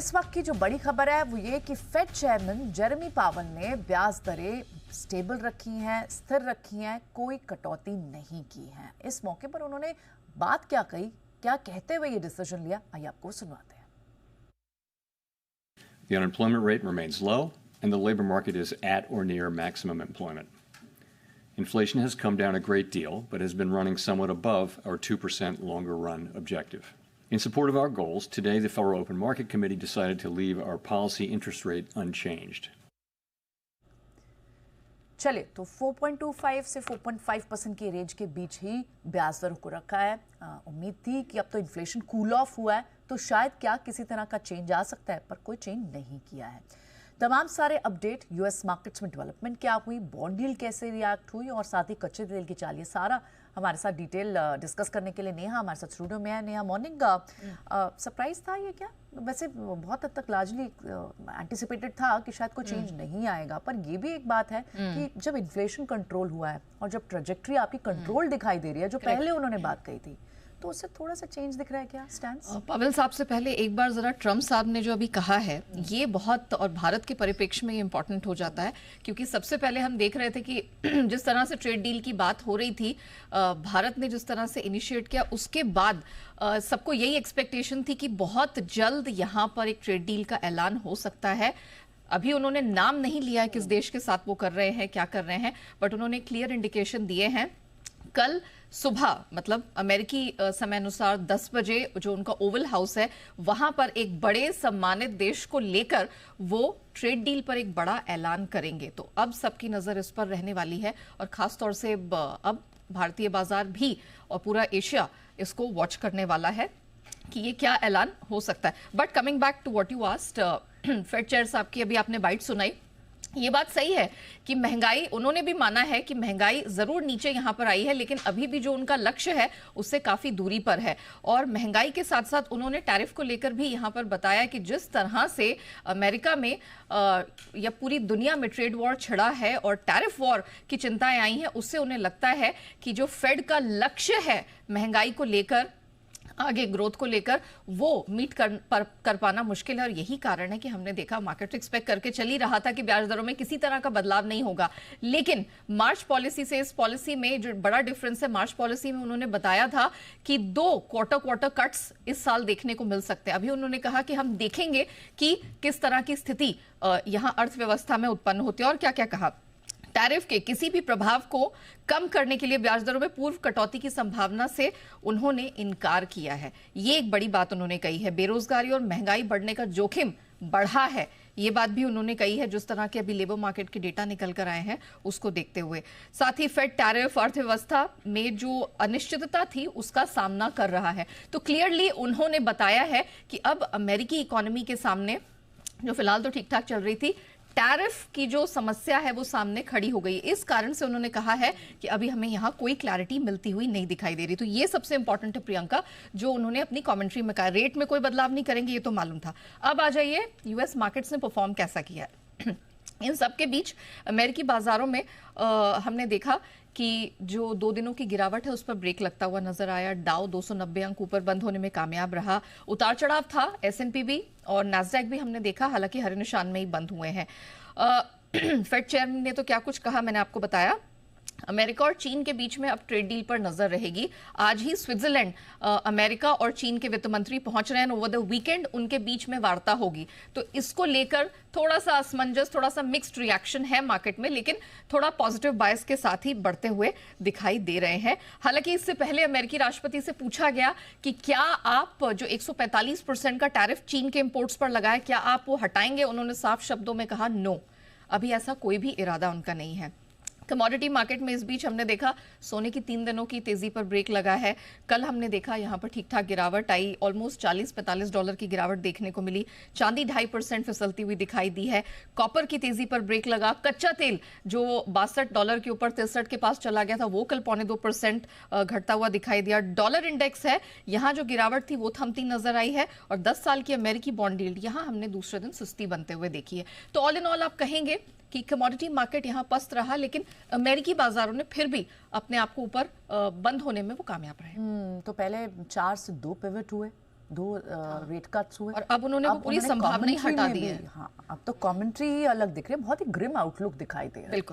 इस वक्त की जो बड़ी खबर है वो ये कि फेड चेयरमैन जेरेमी पावल ने ब्याज दरें स्टेबल रखी हैं, स्थिर रखी हैं, कोई कटौती नहीं की है। इस मौके पर उन्होंने बात क्या कही, क्या कहते हुए ये डिसीजन लिया, आइए आपको सुनवाते हैं। The unemployment rate remains low and the labor market is at or near maximum employment. Inflation has come down a great deal but has been running somewhat above our 2% longer run objective. In support of our goals, today the Federal Open Market Committee decided to leave our policy interest rate unchanged. चलिए, तो 4.25 से 4.5% की range के बीच ही ब्याज दरों को रखा है। उम्मीद थी कि अब तो इन्फ्लेशन कूल ऑफ हुआ है तो शायद क्या किसी तरह का चेंज आ सकता है, पर कोई चेंज नहीं किया है। तमाम सारे अपडेट, यूएस मार्केट्स में डेवलपमेंट क्या हुई, बॉन्ड डील कैसे रिएक्ट हुई और साथ ही कच्चे तेल की चाल, ये सारा हमारे साथ डिटेल डिस्कस करने के लिए नेहा हमारे साथ स्टूडियो में है। नेहा, मॉर्निंग। सरप्राइज था ये क्या? वैसे बहुत हद तक लार्जली एंटिसिपेटेड था कि शायद कोई चेंज नहीं आएगा, पर ये भी एक बात है कि जब इन्फ्लेशन कंट्रोल हुआ है और जब ट्रेजेक्ट्री आपकी कंट्रोल दिखाई दे रही है, जो पहले उन्होंने बात कही थी, तो उससे थोड़ा सा चेंज दिख रहा है क्या स्टैंस? पवेल साहब से पहले एक बार जरा ट्रम्प साहब ने जो अभी कहा है ये बहुत, और भारत के परिप्रेक्ष्य में ये इंपॉर्टेंट हो जाता है, क्योंकि सबसे पहले हम देख रहे थे कि जिस तरह से ट्रेड डील की बात हो रही थी, भारत ने जिस तरह से इनिशिएट किया, उसके बाद सबको यही एक्सपेक्टेशन थी कि बहुत जल्द यहाँ पर एक ट्रेड डील का ऐलान हो सकता है। अभी उन्होंने नाम नहीं लिया है किस देश के साथ वो कर रहे हैं, क्या कर रहे हैं, बट उन्होंने क्लियर इंडिकेशन दिए हैं। कल सुबह, मतलब अमेरिकी समय अनुसार 10 बजे, जो उनका ओवल हाउस है, वहां पर एक बड़े सम्मानित देश को लेकर वो ट्रेड डील पर एक बड़ा ऐलान करेंगे। तो अब सबकी नजर इस पर रहने वाली है और खास तौर से अब भारतीय बाजार भी और पूरा एशिया इसको वॉच करने वाला है कि ये क्या ऐलान हो सकता है। But coming back to what you asked, Fed chair साहब की अभी आपने बाइट सुनाई, ये बात सही है कि महंगाई, उन्होंने भी माना है कि महंगाई जरूर नीचे यहां पर आई है, लेकिन अभी भी जो उनका लक्ष्य है उससे काफी दूरी पर है। और महंगाई के साथ साथ उन्होंने टैरिफ को लेकर भी यहां पर बताया कि जिस तरह से अमेरिका में या पूरी दुनिया में ट्रेड वॉर छिड़ा है और टैरिफ वॉर की चिंताएं आई हैं, उससे उन्हें लगता है कि जो फेड का लक्ष्य है महंगाई को लेकर, आगे ग्रोथ को लेकर, वो मीट कर पाना मुश्किल है। और यही कारण है कि हमने देखा, मार्केट एक्सपेक्ट करके चल ही रहा था कि ब्याज दरों में किसी तरह का बदलाव नहीं होगा, लेकिन मार्च पॉलिसी से इस पॉलिसी में जो बड़ा डिफरेंस है, मार्च पॉलिसी में उन्होंने बताया था कि 2 क्वार्टर कट्स इस साल देखने को मिल सकते हैं। अभी उन्होंने कहा कि हम देखेंगे कि किस तरह की स्थिति यहां अर्थव्यवस्था में उत्पन्न होती है। और क्या क्या कहा, टैरिफ के किसी भी प्रभाव को कम करने के लिए ब्याज दरों में पूर्व कटौती की संभावना से उन्होंने इनकार किया है। ये एक बड़ी बात उन्होंने कही है। बेरोजगारी और महंगाई बढ़ने का जोखिम बढ़ा है, ये बात भी उन्होंने कही है, जिस तरह के अभी लेबर मार्केट के डेटा निकल कर आए हैं उसको देखते हुए। साथ ही फेड टैरिफ अर्थव्यवस्था में जो अनिश्चितता थी उसका सामना कर रहा है। तो क्लियरली उन्होंने बताया है कि अब अमेरिकी इकोनॉमी के सामने, जो फिलहाल तो ठीक ठाक चल रही थी, टैरिफ की जो समस्या है वो सामने खड़ी हो गई। इस कारण से उन्होंने कहा है कि अभी हमें यहां कोई क्लैरिटी मिलती हुई नहीं दिखाई दे रही। तो ये सबसे इंपॉर्टेंट है प्रियंका, जो उन्होंने अपनी कमेंट्री में कहा। रेट में कोई बदलाव नहीं करेंगे, ये तो मालूम था। अब आ जाइए, यूएस मार्केट्स ने परफॉर्म कैसा किया है। इन सब के बीच अमेरिकी बाजारों में हमने देखा कि जो 2 दिनों की गिरावट है उस पर ब्रेक लगता हुआ नजर आया। डाउ 290 अंक ऊपर बंद होने में कामयाब रहा। उतार चढ़ाव था एस&पी भी और नैस्डैक भी हमने देखा, हालांकि हरे निशान में ही बंद हुए हैं। फेड चेयरमैन ने तो क्या कुछ कहा मैंने आपको बताया। अमेरिका और चीन के बीच में अब ट्रेड डील पर नजर रहेगी। आज ही स्विट्जरलैंड, अमेरिका और चीन के वित्त मंत्री पहुंच रहे हैं। ओवर द वीकेंड उनके बीच में वार्ता होगी, तो इसको लेकर थोड़ा सा असमंजस, थोड़ा सा मिक्स्ड रिएक्शन है मार्केट में, लेकिन थोड़ा पॉजिटिव बायस के साथ ही बढ़ते हुए दिखाई दे रहे हैं। हालांकि इससे पहले अमेरिकी राष्ट्रपति से पूछा गया कि क्या आप जो 145% का टैरिफ चीन के इंपोर्ट्स पर लगाए, क्या आप वो हटाएंगे? उन्होंने साफ शब्दों में कहा नो, अभी ऐसा कोई भी इरादा उनका नहीं है। कमोडिटी मार्केट में इस बीच हमने देखा सोने की 3 दिनों की तेजी पर ब्रेक लगा है। कल हमने देखा यहां पर ठीक ठाक गिरावट आई, ऑलमोस्ट $40-45 की गिरावट देखने को मिली। चांदी 2.5% फिसलती हुई दिखाई दी है। कॉपर की तेजी पर ब्रेक लगा। कच्चा तेल जो $62 के ऊपर 63 के पास चला गया था, वो कल 2.25% घटता हुआ दिखाई दिया। डॉलर इंडेक्स है, यहां जो गिरावट थी वो थमती नजर आई है। और 10 साल की अमेरिकी बॉन्ड यील्ड यहां हमने दूसरे दिन सुस्ती बनते हुए देखी है। तो ऑल इन ऑल आप कहेंगे कि कमोडिटी मार्केट यहां पस्त रहा, लेकिन अमेरिकी बाजारों ने फिर भी अपने आप को ऊपर बंद होने में वो कामयाब रहे। तो पहले 4 से 2 पिवट हुए, 2 रेट कट्स हुए और अब उन्होंने वो पूरी संभावना ही commentary हटा में दी भी- है। हाँ, अब तो कमेंट्री ही अलग दिख रही है, बहुत ही ग्रिम आउटलुक दिखाई दे रहा है। बिल्कुल।